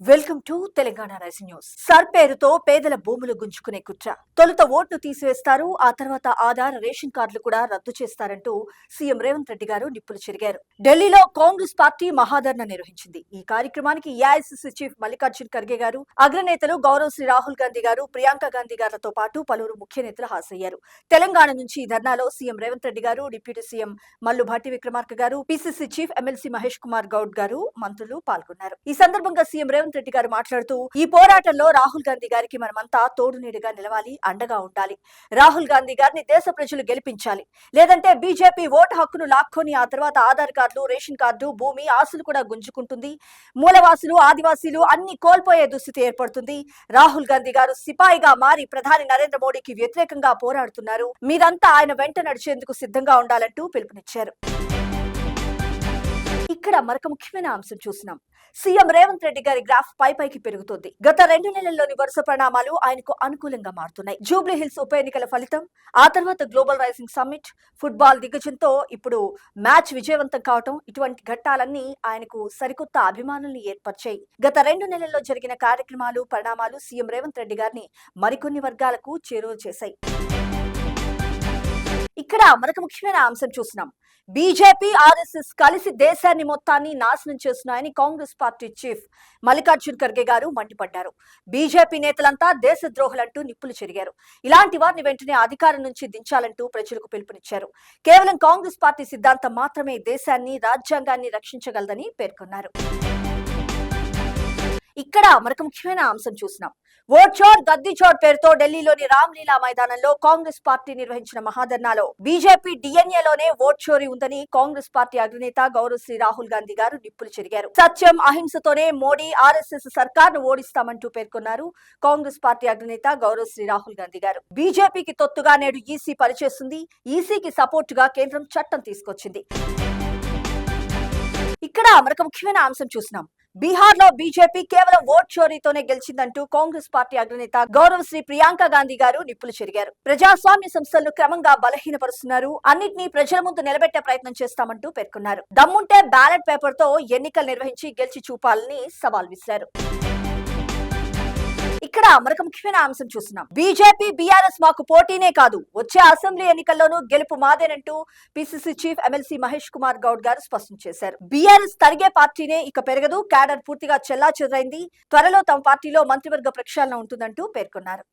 Welcome to Telangana rising news. Sir పేరుతో పేదల భూములు గుంజుకునే కుట్ర. తొలుత ఓట్లు తీసివేస్తారు, ఆ తర్వాత ఆధార్ రేషన్ కార్డులు కూడా రద్దు చేస్తారంటూ సీఎం రేవంత్ రెడ్డి గారు నిప్పులు చెరిగారు. ఢిల్లీలో కాంగ్రెస్ పార్టీ మహాధర్నా నిర్వహించింది. ఈ కార్యక్రమానికి ఏఐసీసీ చీఫ్ మల్లికార్జున్ ఖర్గే గారు, అగ్రనేతలు గౌరవ్ శ్రీ రాహుల్ గాంధీ గారు, ప్రియాంక గాంధీ గారితో పాటు పలువురు ముఖ్య నేతలు హాజరయ్యారు. తెలంగాణ నుంచి ఈ ధర్నాలో సీఎం రేవంత్ రెడ్డి గారు, డిప్యూటీ సీఎం మల్లు భట్టి విక్రమార్క గారు, PCC chief MLC Mahesh Kumar Goud గారు, మంత్రులు పాల్గొన్నారు. ఈ సందర్భంగా సీఎం రేవంత్ రెడ్డి గారు మాట్లాడుతూ, ఈ పోరాటంలో రాహుల్ గాంధీ గారికి మనమంతా తోడు నీడగా నిలవాలి, అండగా ఉండాలి. రాహుల్ గాంధీ గారిని దేశ ప్రజలు గెలిపించాలి. లేదంటే బీజేపీ ఓటు హక్కును లాక్కొని ఆ తర్వాత ఆధార్ కార్డులు, రేషన్ కార్డు, భూమి, ఆస్తులు కూడా గుంజుకుంటుంది. మూలవాసులు, ఆదివాసీలు అన్ని కోల్పోయే దుస్థితి ఏర్పడుతుంది. రాహుల్ గాంధీ గారు సిపాయిగా మారి ప్రధాని నరేంద్ర మోడీకి వ్యతిరేకంగా పోరాడుతున్నారు. మీరంతా ఆయన వెంట నడిచేందుకు సిద్ధంగా ఉండాలంటూ పిలుపునిచ్చారు. ఇక్కడ మరొక ముఖ్యమైన అంశం చూసినాం. సీఎం రేవంత్ రెడ్డి గారి గ్రాఫ్ పైకి పెరుగుతోంది. గత 2 నెలల్లోని వరుస పరిణామాలు ఆయనకు అనుకూలంగా మారుతున్నాయి. జూబ్లీ హిల్స్ ఉప ఎన్నికల ఫలితం, ఆ తర్వాత గ్లోబల్ రైజింగ్ సమ్మిట్, ఫుట్బాల్ దిగ్గజంతో ఇప్పుడు మ్యాచ్ విజయవంతం కావటం, ఇటువంటి ఘట్టాలన్నీ ఆయనకు సరికొత్త అభిమానుల్ని ఏర్పరిచాయి. గత 2 నెలల్లో జరిగిన కార్యక్రమాలు, పరిణామాలు సీఎం రేవంత్ రెడ్డి గారిని మరికొన్ని వర్గాలకు చేరువ చేశాయి. ఇక్కడ మరొక ముఖ్యమైన అంశం చూసినాం. బీజేపీ, ఆర్ఎస్ఎస్ కలిసి దేశాన్ని మొత్తాన్ని నాశనం చేస్తున్నాయని కాంగ్రెస్ పార్టీ చీఫ్ మల్లికార్జున్ ఖర్గే గారు మండిపడ్డారు. బీజేపీ నేతలంతా దేశద్రోహులంటూ నిప్పులు చెరిగారు. ఇలాంటి వారిని వెంటనే అధికారం నుంచి దించాలంటూ ప్రజలకు పిలుపునిచ్చారు. కేవలం కాంగ్రెస్ పార్టీ సిద్ధాంతం మాత్రమే దేశాన్ని, రాజ్యాంగాన్ని రక్షించగలదని పేర్కొన్నారు. ఇక్కడ మరొక ముఖ్యమైన అంశం చూసినాం. ఓట్ చోర్ గద్దీ చోర్ పేరుతో ఢిల్లీలోని రామ్లీలా మైదానంలో కాంగ్రెస్ పార్టీ నిర్వహించిన మహాధర్నాలో బీజేపీ డిఎన్ఏలోనే ఓట్ చోరీ ఉందని కాంగ్రెస్ పార్టీ అగ్రనేత గౌరవ్ శ్రీ రాహుల్ గాంధీ గారు నిప్పులు చెరిగారు. సత్యం, అహింసతోనే మోడీ, ఆర్ఎస్ఎస్ సర్కార్ను ఓడిస్తామంటూ పేర్కొన్నారు కాంగ్రెస్ పార్టీ అగ్రనేత గౌరవ్ శ్రీ రాహుల్ గాంధీ గారు. బీజేపీకి తొత్తుగా నేడు ఈసీ పనిచేస్తుంది. ఈసీకి సపోర్టుగా కేంద్రం చట్టం తీసుకొచ్చింది. ఇక్కడ మరొక ముఖ్యమైన అంశం చూసినాం. బీహార్ లో బీజేపీ కేవలం ఓట్ చోరీతోనే గెలిచిందంటూ కాంగ్రెస్ పార్టీ అగ్రనేత గౌరవ్ శ్రీ ప్రియాంక గాంధీ గారు నిప్పులు చెరిగారు. ప్రజాస్వామ్య సంస్థలను క్రమంగా బలహీనపరుస్తున్నారు, అన్నింటినీ ప్రజల ముందు నిలబెట్టే ప్రయత్నం చేస్తామంటూ పేర్కొన్నారు. దమ్ముంటే బ్యాలెట్ పేపర్ తో ఎన్నికలు నిర్వహించి గెలిచి చూపాలని సవాల్ విసిరారు. ఇక్కడ మరొక ముఖ్యమైన అంశం చూస్తున్నాం. బీజేపీ, బీఆర్ఎస్ మాకు పోటీనే కాదు, వచ్చే అసెంబ్లీ ఎన్నికల్లోనూ గెలుపు మాదేనంటూ PCC chief MLC Mahesh Kumar Goud గారు స్పష్టం చేశారు. బీఆర్ఎస్ తరిగే పార్టీనే ఇక పెరగదు, క్యాడర్ పూర్తిగా చెల్లాచెదరైంది, త్వరలో తమ పార్టీలో మంత్రివర్గ ప్రక్షాళన ఉంటుందంటూ పేర్కొన్నారు.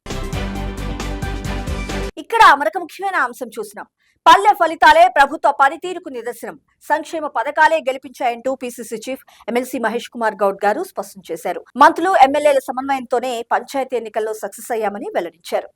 ఇక్కడ మరొక ముఖ్యమైన అంశం చూసినాం. పల్లె ఫలితాలే ప్రభుత్వ పనితీరుకు నిదర్శనం, సంక్షేమ పథకాలే గెలిపించాయంటూ PCC chief MLC Mahesh Kumar Goud గారు స్పష్టం చేశారు. మంత్రులు, ఎమ్మెల్యేల సమన్వయంతోనే పంచాయతీ ఎన్నికల్లో సక్సెస్ అయ్యామని వెల్లడించారు.